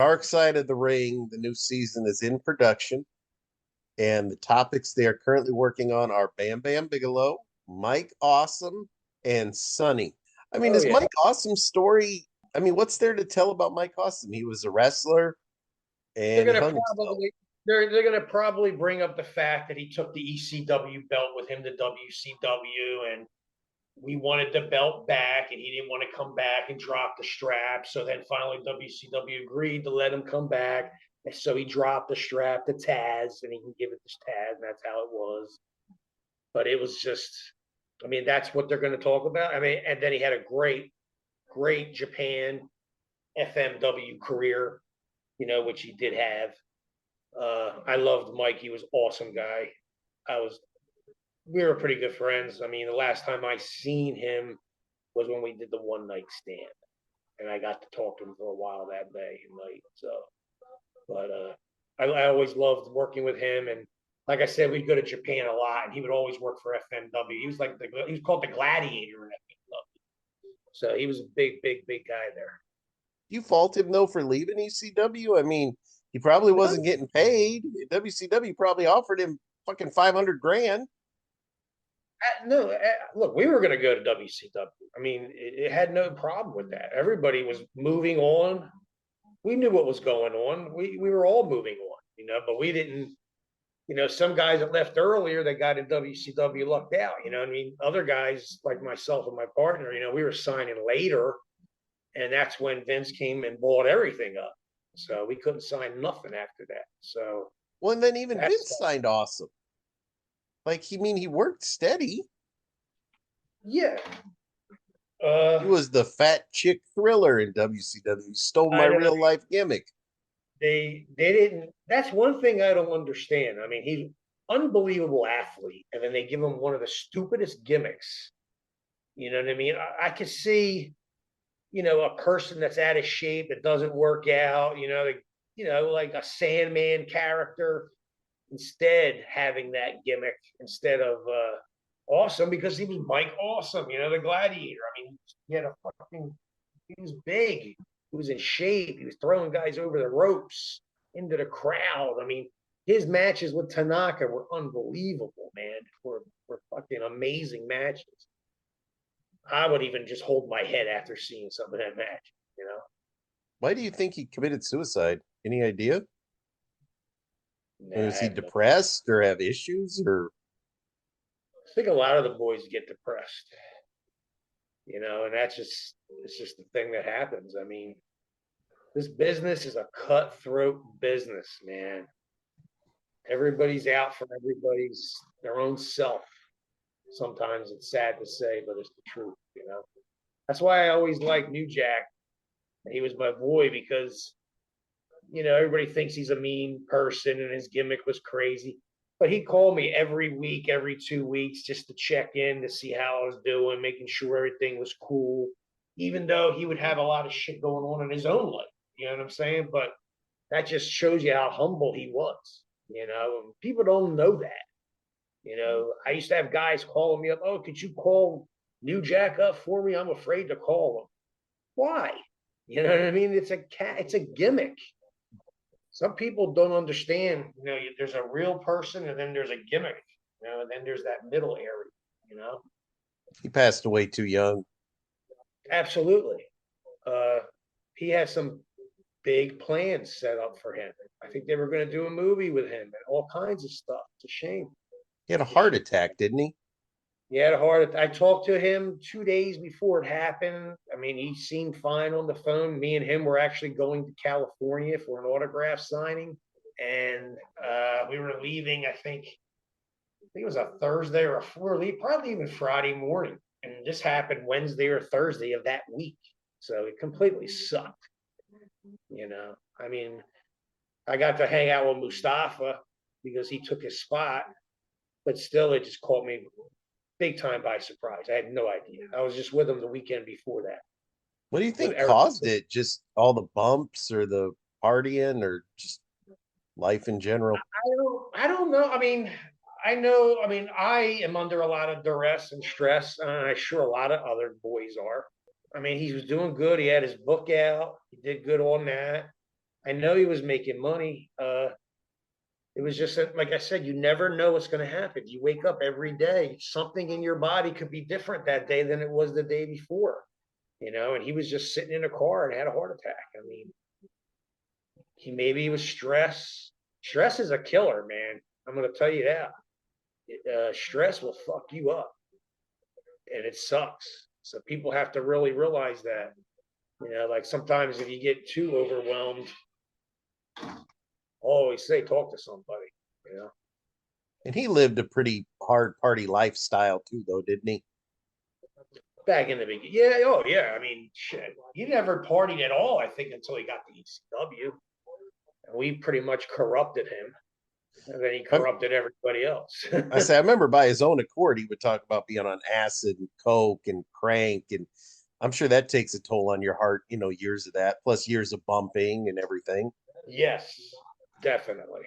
Dark Side of the Ring, the new season is in production, and the topics they are currently working on are Bam Bam Bigelow, Mike Awesome, and Sonny. I mean, Oh is yeah, Mike Awesome's story? I mean, what's there to tell about Mike Awesome? He was a wrestler they're and he gonna hung himself. probably they're gonna probably bring up the fact that he took the ECW belt with him to WCW, and we wanted the belt back, and he didn't want to come back and drop the strap. So then finally WCW agreed to let him come back, and so he dropped the strap to Taz, and he can give it to Taz, and that's how it was. But it was just, I mean, that's what they're going to talk about. I mean, and then he had a great Japan FMW career, which he did have. I loved Mike. He was an awesome guy. I was We were pretty good friends. I mean, the last time I seen him was when we did the one night stand, and I got to talk to him for a while that day and night. So, but I always loved working with him, and like I said, we'd go to Japan a lot, and he would always work for FMW. He was he was called the Gladiator in FMW. So he was a big guy there. Do you fault him though for leaving ECW? I mean, he probably No, wasn't getting paid. WCW probably offered him fucking 500 grand. no, look, we were going to go to WCW. I mean, it had no problem with that. Everybody was moving on. We knew what was going on. We were all moving on, but we didn't. Some guys that left earlier that got in WCW lucked out. You know what I mean? Other guys like myself and my partner, we were signing later, and that's when Vince came and bought everything up. So we couldn't sign nothing after that. So Well, and then even that's Vince signed Awesome. Like, he worked steady. yeah. He Uh, was the fat chick thriller in WCW. He stole my I know real life gimmick. they didn't. That's one thing I don't understand. I mean, he's an unbelievable athlete, and then they give him one of the stupidest gimmicks. You know what I mean? I could see, a person that's out of shape that doesn't work out. Like a Sandman character, instead having that gimmick instead of Awesome, because he was Mike Awesome, the Gladiator. I mean, he had a fucking he was big. He was in shape. He was throwing guys over the ropes into the crowd. I mean, his matches with Tanaka were unbelievable, man. Were fucking amazing matches. I would even just hold my head after seeing some of that match. Why do you think he committed suicide? Any idea? Nah, Was I he have no. depressed or have issues or I think a lot of the boys get depressed, and it's just the thing that happens. I mean, this business is a cutthroat business, man. Everybody's out for everybody's their own self. Sometimes it's sad to say, but it's the truth. That's why I always liked New Jack. He was my boy because, everybody thinks he's a mean person and his gimmick was crazy. But he called me every week, every 2 weeks, just to check in to see how I was doing, making sure everything was cool, even though he would have a lot of shit going on in his own life. You know what I'm saying? But that just shows you how humble he was. People don't know that. I used to have guys calling me up. Oh, could you call New Jack up for me? I'm afraid to call him. Why? You know what I mean? It's a gimmick. Some people don't understand. There's a real person, and then there's a gimmick. And then there's that middle area. You know, he passed away too young? Absolutely. Uh, he has some big plans set up for him. I think they were going to do a movie with him and all kinds of stuff. It's a shame. He had a It's a heart shame. attack, didn't he? He had a heart. I talked to him 2 days before it happened. I mean, he seemed fine on the phone. Me and him were actually going to California for an autograph signing, and we were leaving. I think it was a Thursday or probably even Friday morning. And this happened Wednesday or Thursday of that week. So it completely sucked. I mean, I got to hang out with Mustafa because he took his spot, but still, it just caught me big time by surprise. I had no idea. I was just with him the weekend before that What do you with think Eric. caused it? Just all the bumps or the partying or just life in general? I don't know. I mean, I know. I mean, I am under a lot of duress and stress, and I'm sure a lot of other boys are. I mean, he was doing good. He had his book out. He did good on that. I know he was making money. It was just that, like I said, you never know what's going to happen. You wake up every day, something in your body could be different that day than it was the day before, and he was just sitting in a car and had a heart attack. I mean, maybe he was stress. Stress is a killer, man. I'm going to tell you that. Stress will fuck you up, and it sucks. So people have to really realize that. Like sometimes if you get too overwhelmed, always say talk to somebody. You know. And he lived a pretty hard party lifestyle too, though, didn't he? Back in the beginning, yeah, oh yeah. I mean, shit, he never partied at all. I think until he got the ECW, and we pretty much corrupted him, and then he I, corrupted everybody else. I say I remember by his own accord he would talk about being on acid and coke and crank, and I'm sure that takes a toll on your heart. Years of that plus years of bumping and everything. Yes, definitely.